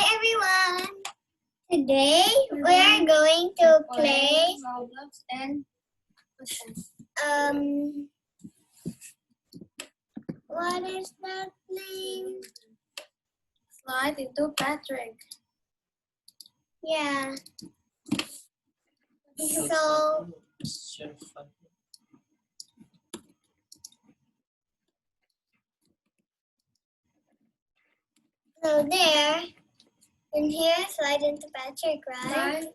Hi everyone! Today we are going to play Roblox and what is that name? slide into Patrick. Yeah. So there, in here, slide into Patrick, right?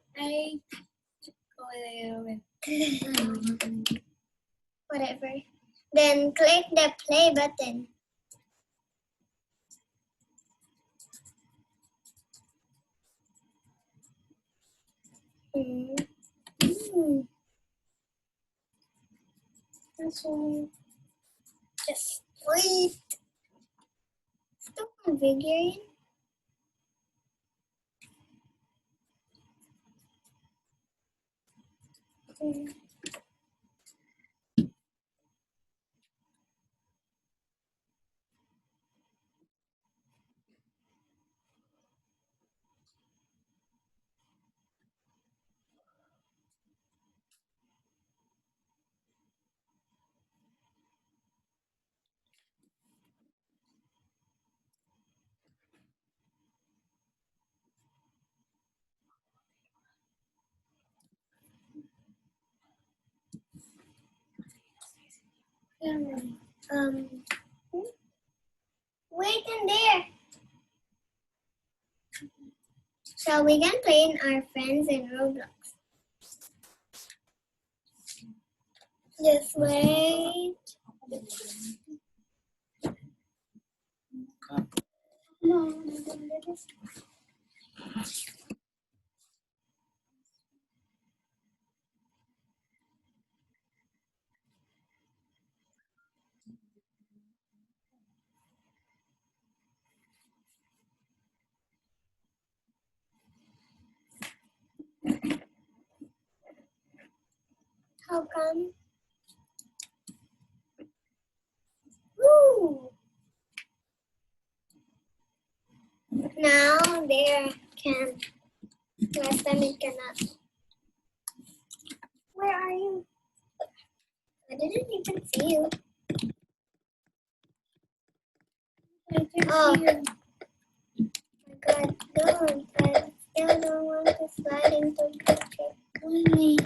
Whatever. Then click the play button. So just wait. Stop configuring. Wait in there. So we can play in our friends in Roblox. Just wait. How come? Woo! Now there can. Last time it cannot. Where are you? I didn't even see you. Oh my God! Don't! I still don't want to slide into Patrick. Really?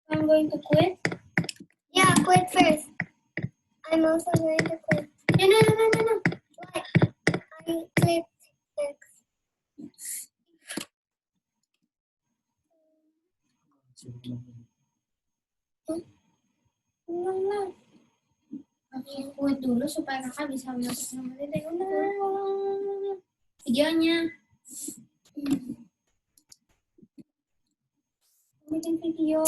I'm going to quit. Yeah, quit first. I'm also going to quit. No. Why? I clicked X. No. Quit dulu supaya kakak bisa masuk nomor ini. Videonya. Bikin video.